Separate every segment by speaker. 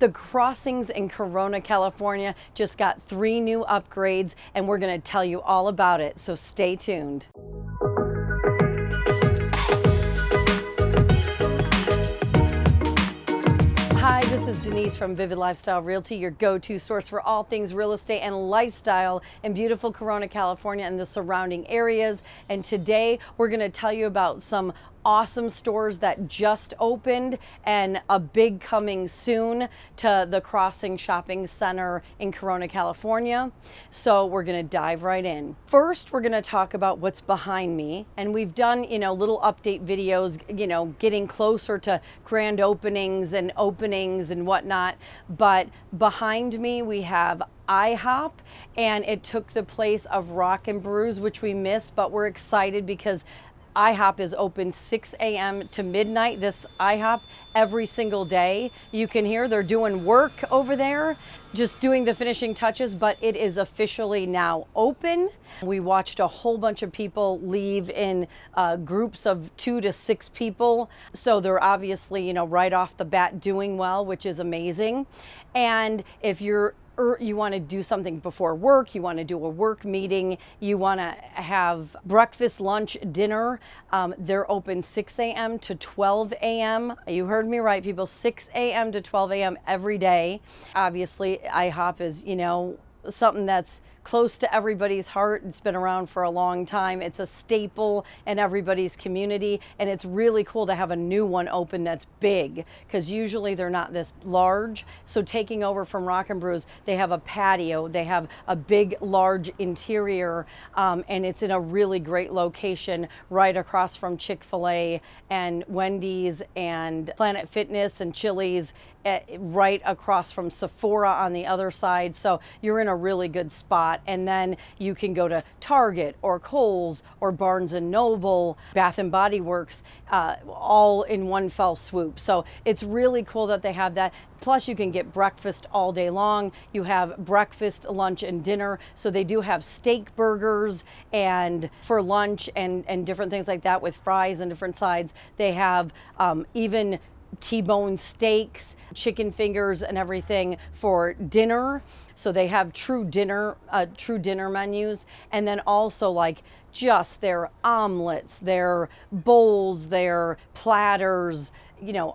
Speaker 1: The crossings in Corona, California just got 3 new upgrades, and we're going to tell you all about it, so stay tuned. Hi, this is Denise from Vivid Lifestyle Realty, your go-to source for all things real estate and lifestyle in beautiful Corona, California and the surrounding areas. And today we're going to tell you about some awesome stores that just opened and a big coming soon to the Crossing Shopping Center in Corona, California. So we're going to dive right in. First, we're going to talk about what's behind me. And we've done, little update videos, getting closer to grand openings and whatnot. But behind me, we have IHOP, and it took the place of Rock and Brews, which we missed, but we're excited because IHOP is open 6 a.m. to midnight. This IHOP every single day. You can hear they're doing work over there, just doing the finishing touches, but it is officially now open. We watched a whole bunch of people leave in groups of 2 to 6 people. So they're obviously, right off the bat doing well, which is amazing. And if you want to do something before work, you want to do a work meeting, you want to have breakfast, lunch, dinner, they're open 6 a.m. to 12 a.m. You heard me right, people, 6 a.m. to 12 a.m. every day. Obviously, IHOP is, something that's close to everybody's heart. It's been around for a long time. It's a staple in everybody's community, and it's really cool to have a new one open that's big, because usually they're not this large. So taking over from Rock and Brews, they have a patio, they have a big, large interior, and it's in a really great location right across from Chick-fil-A and Wendy's and Planet Fitness and Chili's, right across from Sephora on the other side. So you're in a really good spot. And then you can go to Target or Kohl's or Barnes and Noble, Bath and Body Works, all in one fell swoop. So it's really cool that they have that. Plus you can get breakfast all day long. You have breakfast, lunch, and dinner. So they do have steak burgers and for lunch and different things like that with fries and different sides. They have even T-bone steaks, chicken fingers, and everything for dinner. So they have true dinner menus. And then also just their omelets, their bowls, their platters,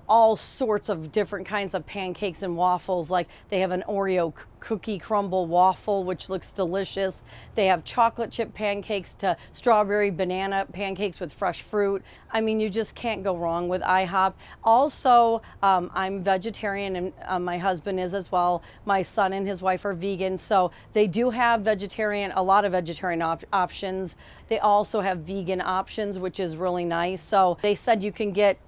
Speaker 1: all sorts of different kinds of pancakes and waffles. Like they have an Oreo cookie crumble waffle, which looks delicious. They have chocolate chip pancakes to strawberry banana pancakes with fresh fruit. I mean, you just can't go wrong with IHOP. Also, I'm vegetarian, and my husband is as well. My son and his wife are vegan, so they do have a lot of vegetarian options. They also have vegan options, which is really nice. So they said you can get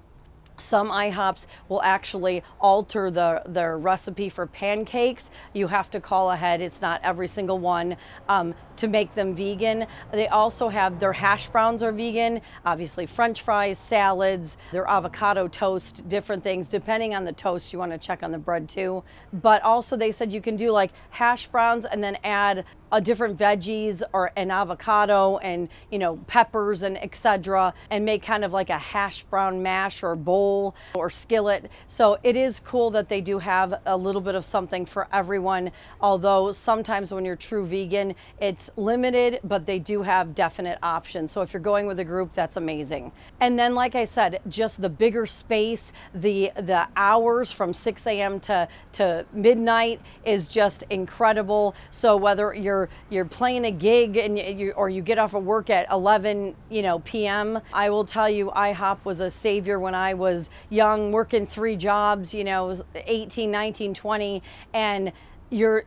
Speaker 1: some IHOPs will actually alter their recipe for pancakes. You have to call ahead. It's not every single one to make them vegan. They also have their hash browns are vegan, obviously French fries, salads, their avocado toast, different things. Depending on the toast, you want to check on the bread too. But also they said you can do like hash browns and then add a different veggies or an avocado and peppers and etc., and make kind of like a hash brown mash or bowl or skillet. So it is cool that they do have a little bit of something for everyone, although sometimes when you're true vegan it's limited, but they do have definite options. So if you're going with a group, that's amazing. And then like I said, just the bigger space, the hours from 6 a.m. to midnight is just incredible. So whether you're playing a gig and you get off of work at 11 p.m. I will tell you, IHOP was a savior when I was young, working 3 jobs, 18, 19, 20, and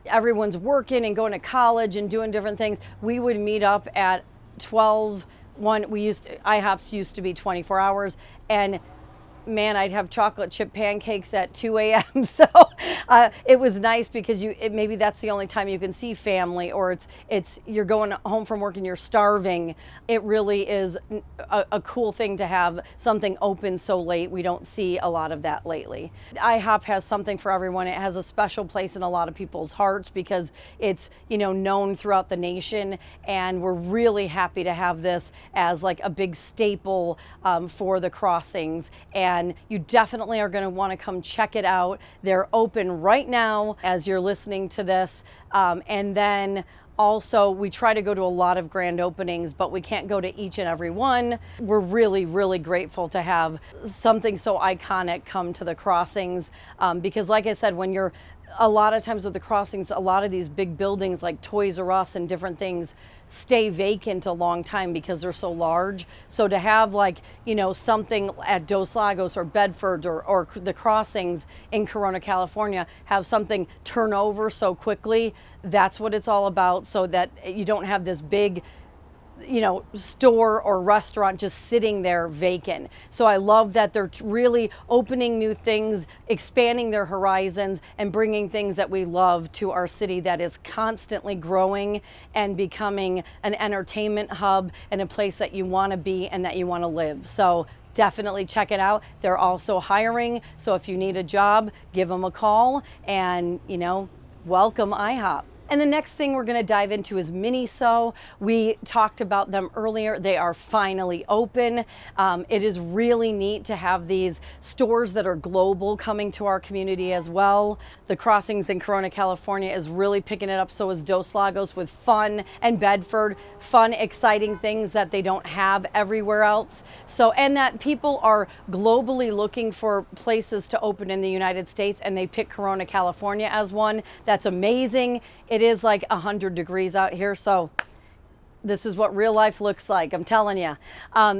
Speaker 1: everyone's working and going to college and doing different things. We would meet up at 12. IHOPs used to be 24 hours, and man, I'd have chocolate chip pancakes at 2 a.m. So it was nice because maybe that's the only time you can see family, or you're going home from work and you're starving. It really is a cool thing to have something open so late. We don't see a lot of that lately. IHOP has something for everyone. It has a special place in a lot of people's hearts because it's known throughout the nation, and we're really happy to have this as like a big staple for the crossings. And and you definitely are going to want to come check it out. They're open right now as you're listening to this, and then also, we try to go to a lot of grand openings, but we can't go to each and every one. We're really, really grateful to have something so iconic come to the Crossings, because like I said, when you're a lot of times with the Crossings, a lot of these big buildings like Toys R Us and different things stay vacant a long time because they're so large. So to have, like, you know, something at Dos Lagos or Bedford or the Crossings in Corona, California, have something turn over so quickly, that's what it's all about, so that you don't have this big, you know, store or restaurant just sitting there vacant. So I love that they're really opening new things, expanding their horizons, and bringing things that we love to our city that is constantly growing and becoming an entertainment hub and a place that you want to be and that you want to live. So definitely check it out. They're also hiring, so if you need a job, give them a call, and, you know, welcome IHOP. And the next thing we're going to dive into is Miniso. We talked about them earlier. They are finally open. It is really neat to have these stores that are global coming to our community as well. The Crossings in Corona, California is really picking it up. So is Dos Lagos with fun, and Bedford, fun, exciting things that they don't have everywhere else. So, and that people are globally looking for places to open in the United States, and they pick Corona, California as one. That's amazing. It is like 100 degrees out here, so this is what real life looks like, I'm telling you.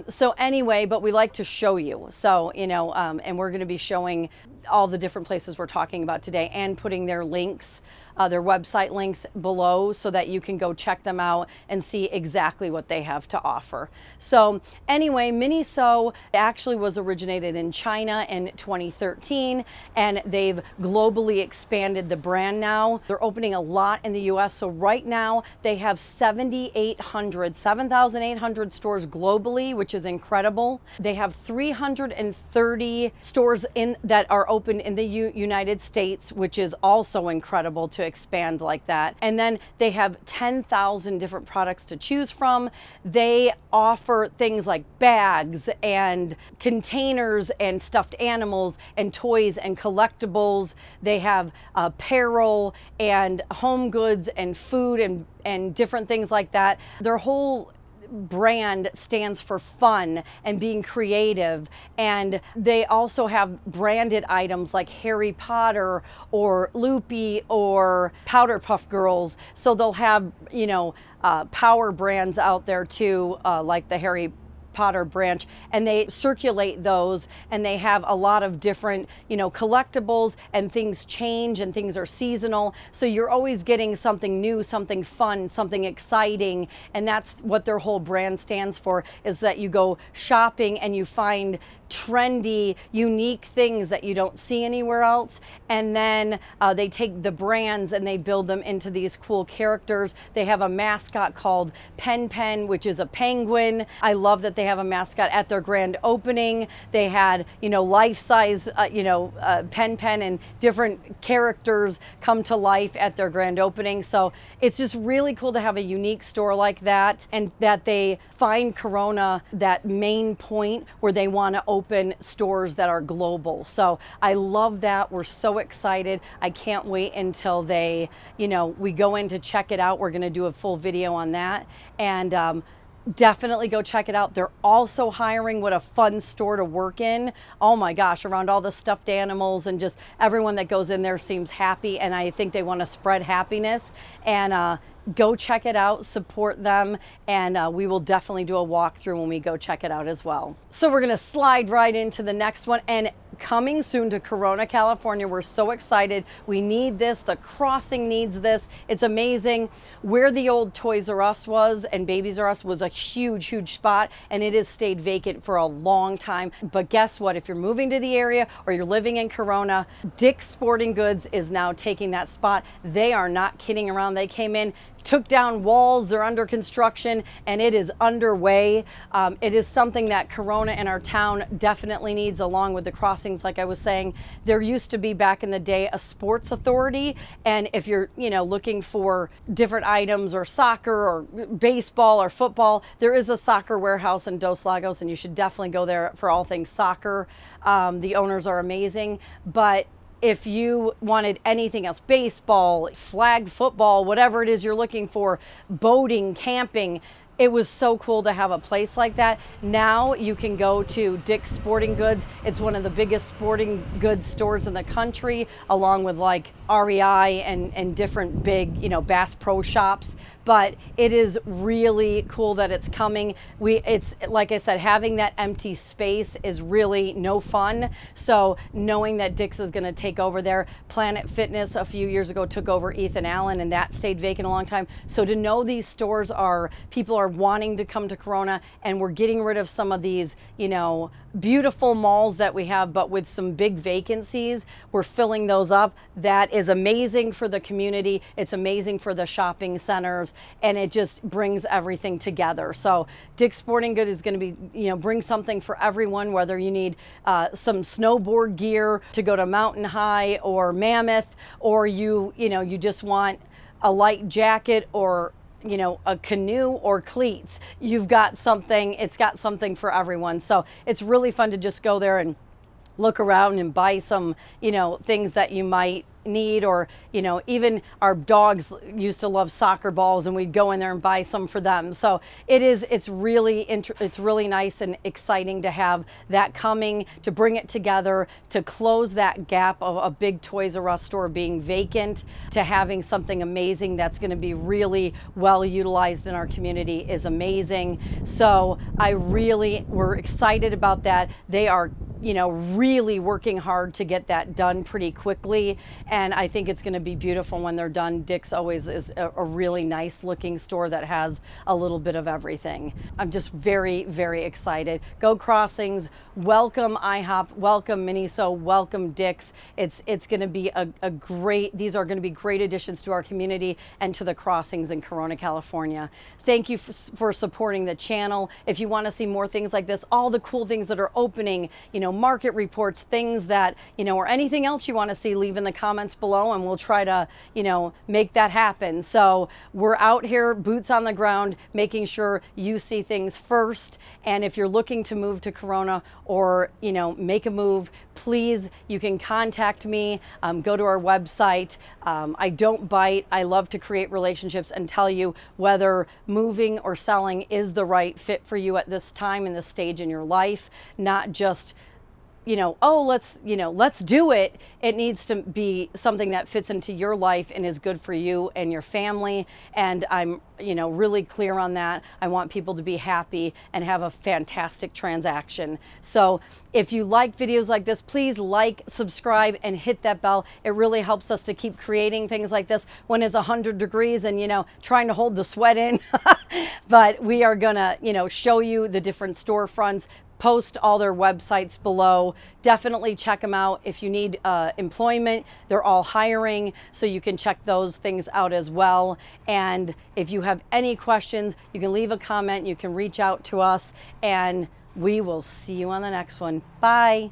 Speaker 1: So anyway, but we like to show you. So, you know, and we're going to be showing all the different places we're talking about today and putting their links, their website links below, so that you can go check them out and see exactly what they have to offer. So anyway, Miniso actually was originated in China in 2013, and they've globally expanded the brand now. They're opening a lot in the US. So right now they have 7,800 stores globally, which is incredible. They have 330 stores that are open in the United States, which is also incredible to expand like that. And then they have 10,000 different products to choose from. They offer things like bags and containers and stuffed animals and toys and collectibles. They have apparel and home goods and food and different things like that. Their whole brand stands for fun and being creative, and they also have branded items like Harry Potter or Loopy or Powder Puff Girls. So they'll have, you know, power brands out there too, like the Harry Potter branch, and they circulate those, and they have a lot of different, you know, collectibles, and things change and things are seasonal. So you're always getting something new, something fun, something exciting. And that's what their whole brand stands for, is that you go shopping and you find trendy, unique things that you don't see anywhere else. And then they take the brands and they build them into these cool characters. They have a mascot called Pen, which is a penguin. I love that they have a mascot at their grand opening. They had, you know, life-size, Pen and different characters come to life at their grand opening. So it's just really cool to have a unique store like that, and that they find Corona that main point where they want to open stores that are global. So I love that. We're so excited. I can't wait until they, you know, we go in to check it out. We're going to do a full video on that, and definitely go check it out. They're also hiring. What a fun store to work in. Oh my gosh, around all the stuffed animals, and just everyone that goes in there seems happy, and I think they want to spread happiness. And go check it out, support them, and we will definitely do a walkthrough when we go check it out as well. So we're gonna slide right into the next one, and coming soon to Corona, California. We're so excited. We need this. The Crossing needs this. It's amazing. Where the old Toys R Us was and Babies R Us was a huge, huge spot, and it has stayed vacant for a long time. But guess what? If you're moving to the area or you're living in Corona, Dick's Sporting Goods is now taking that spot. They are not kidding around. They came in took down walls, they're under construction, and it is underway. It is something that Corona and our town definitely needs, along with the crossings. Like I was saying, there used to be back in the day a sports authority, and if you're looking for different items or soccer or baseball or football, there is a soccer warehouse in Dos Lagos, and you should definitely go there for all things soccer. The owners are amazing, but if you wanted anything else, baseball, flag football, whatever it is you're looking for, boating, camping, it was so cool to have a place like that. Now you can go to Dick's Sporting Goods. It's one of the biggest sporting goods stores in the country, along with like REI and different big, Bass Pro Shops. But it is really cool that it's coming. It's like I said, having that empty space is really no fun. So knowing that Dick's is going to take over there, Planet Fitness a few years ago took over Ethan Allen, and that stayed vacant a long time. So to know these stores people are wanting to come to Corona, and we're getting rid of some of these, beautiful malls that we have, but with some big vacancies, we're filling those up. That is amazing for the community. It's amazing for the shopping centers, and it just brings everything together. So Dick's Sporting Good is going to be, bring something for everyone, whether you need some snowboard gear to go to Mountain High or Mammoth, or you just want a light jacket or a canoe or cleats. You've got something, it's got something for everyone. So it's really fun to just go there and look around and buy some, things that you might need, or even our dogs used to love soccer balls, and we'd go in there and buy some for them. So it's really nice and exciting to have that coming, to bring it together, to close that gap of a big Toys R Us store being vacant, to having something amazing that's going to be really well utilized in our community is amazing. So we're excited about that. They are really working hard to get that done pretty quickly, and I think it's going to be beautiful when they're done. Dick's always is a really nice looking store that has a little bit of everything. I'm just very, very excited. Go Crossings, welcome IHOP, welcome Miniso, welcome Dick's. It's going to be these are going to be great additions to our community and to the Crossings in Corona, California. Thank you for supporting the channel. If you want to see more things like this, all the cool things that are opening, market reports, things that, or anything else you want to see, leave in the comments below, and we'll try to, make that happen. So we're out here, boots on the ground, making sure you see things first. And if you're looking to move to Corona or, make a move, please, you can contact me, go to our website. I don't bite. I love to create relationships and tell you whether moving or selling is the right fit for you at this time in this stage in your life, not just let's do it. It needs to be something that fits into your life and is good for you and your family. And I'm, really clear on that. I want people to be happy and have a fantastic transaction. So if you like videos like this, please like, subscribe, and hit that bell. It really helps us to keep creating things like this when it's 100 degrees and, trying to hold the sweat in. But we are gonna, show you the different storefronts, post all their websites below. Definitely check them out. If you need employment, they're all hiring, so you can check those things out as well. And if you have any questions, you can leave a comment, you can reach out to us, and we will see you on the next one. Bye.